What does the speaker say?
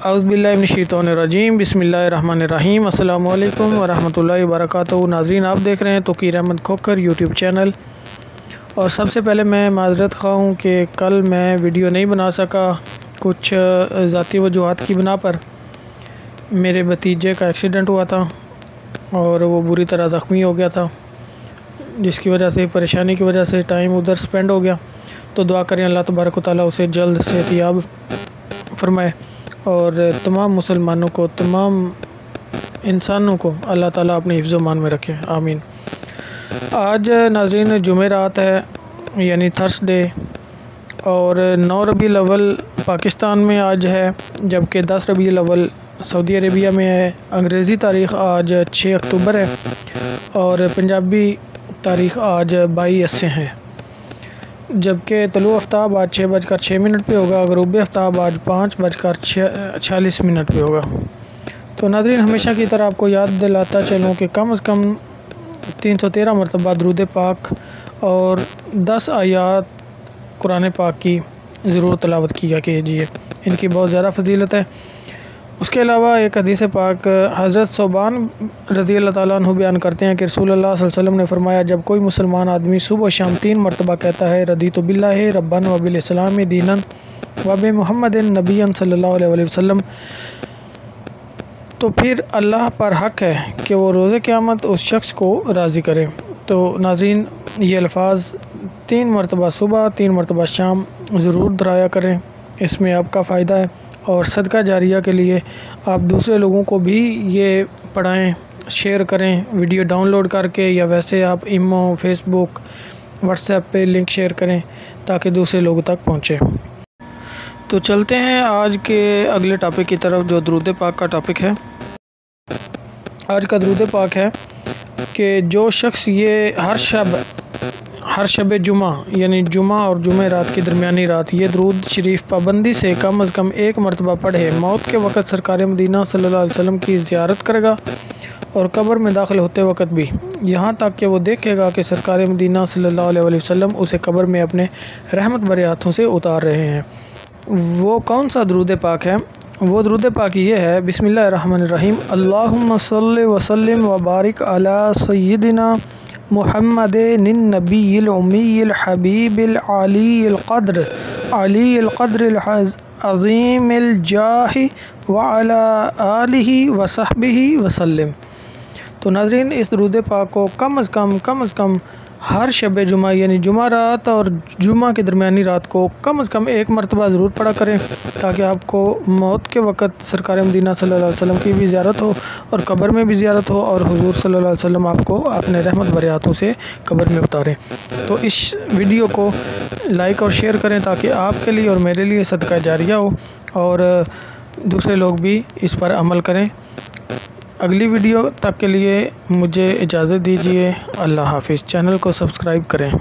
अऊज़ुबिल्लाहिमिनश्शैतानिर्रजीम बिस्मिल्लाहिर्रहमानिर्रहीम अस्सलाम वालेकुम वरहमतुल्लाहि वबरकातुहू। नाज़रीन, आप देख रहे हैं तोक़ीर अहमद खोखर यूट्यूब चैनल। और सबसे पहले मैं माज़रत ख़्वाह हूँ कि कल मैं वीडियो नहीं बना सका। कुछ ज़ाती वजूहात की बिना पर मेरे भतीजे का एक्सीडेंट हुआ था और वो बुरी तरह ज़ख्मी हो गया था, जिसकी वजह से परेशानी की वजह से टाइम उधर स्पेंड हो गया। तो दुआ करें अल्लाह तबारक व तआला उसे जल्द सेहतियाब फरमाए और तमाम मुसलमानों को, तमाम इंसानों को अल्लाह ताला अपने हिफ्ज़-ओ-मान में रखे, आमीन। आज नाज़रीन जुमेरात है, यानी थर्सडे, और 9 रबीउल अव्वल पाकिस्तान में आज है, जबकि 10 रबीउल अव्वल सऊदी अरेबिया में है। अंग्रेज़ी तारीख़ आज 6 अक्टूबर है और पंजाबी तारीख़ आज 22 से है। जबकि तलू आफ्ताब आज 6:06 पे होगा, ग़ुरूब आफ्ताब आज 5:46 पे होगा। तो नाज़रीन, हमेशा की तरह आपको याद दिलाता चलूँ कि कम से कम 313 मरतबा दुरूद पाक और 10 आयात कुरान पाक की ज़रूर तिलावत किया कीजिए, इनकी बहुत ज़्यादा फजीलत है। उसके अलावा एक हदीस पाक हज़रत सोबान रज़ियल्लाहु ताला अन्हु बयान करते हैं कि रसूलुल्लाह सल्लल्लाहु अलैहि वसल्लम ने फरमाया, जब कोई मुसलमान आदमी सुबह शाम 3 मरतबा कहता है रदीतु बिल्लाहि रब्बन व बिल इस्लाम दीनन व बि मुहम्मदिन नबिय्यन सल्लल्लाहु अलैहि वसल्लम, तो फिर अल्लाह पर हक़ है कि वो रोज़े क़यामत उस शख्स को राज़ी करे। तो नाज़रीन, ये अल्फाज 3 मरतबा सुबह 3 मरतबा शाम ज़रूर दोहराया करें, इसमें आपका फ़ायदा है। और सदका जारिया के लिए आप दूसरे लोगों को भी ये पढ़ाएं, शेयर करें वीडियो डाउनलोड करके, या वैसे आप इमो, फेसबुक, व्हाट्सएप पे लिंक शेयर करें ताकि दूसरे लोगों तक पहुँचे। तो चलते हैं आज के अगले टॉपिक की तरफ, जो दुरूद पाक का टॉपिक है। आज का दुरूद पाक है कि जो शख्स ये हर शब जुमा, यानी जुमा और जुमेरात की दरमियानी रात, ये दुरूद शरीफ पाबंदी से कम एक मरतबा पढ़े, मौत के वक़्त सरकार मदीना सल्लल्लाहु अलैहि वसल्लम की ज़ियारत करेगा और कब्र में दाखिल होते वक़्त भी, यहाँ तक कि वो देखेगा कि सरकार मदीना सल्लल्लाहु अलैहि वसल्लम उसे कब्र में अपने रहमत भरे हाथों से उतार रहे हैं। वो कौन सा दुरूद पाक है? वो दुरूद पाक ये है, बिस्मिल्लाहिर्रहमानिर्रहीम, अल्लाहुम्मा सल्लि व सल्लिम व बारिक अला सय्यिदिना मुहम्मदिन नबिय्यिल उम्मिय्यिल हबीबिल अलीय्यिल क़द्रिल अज़ीमिल जाहि व अला आलिहि व सहबिहि व सल्लिम। तो नाज़रीन, इस दुरूद पाक को कम से कम हर शब जुमा, यानी जुमा रात और जुमा की दरमियानी रात को कम से कम एक मरतबा ज़रूर पढ़ा करें, ताकि आपको मौत के वक़्त सरकार मदीना सल्लल्लाहु अलैहि वसल्लम की भी ज़ियारत हो और कब्र में भी ज़ियारत हो, और हुज़ूर सल्लल्लाहु अलैहि वसल्लम आपको अपने रहमत भरे हाथों से कब्र में उतारें। तो इस वीडियो को लाइक और शेयर करें ताकि आपके लिए और मेरे लिए सदका जारिया हो और दूसरे लोग भी इस पर अमल करें। अगली वीडियो तक के लिए मुझे इजाज़त दीजिए। अल्लाह हाफ़िज़। चैनल को सब्सक्राइब करें।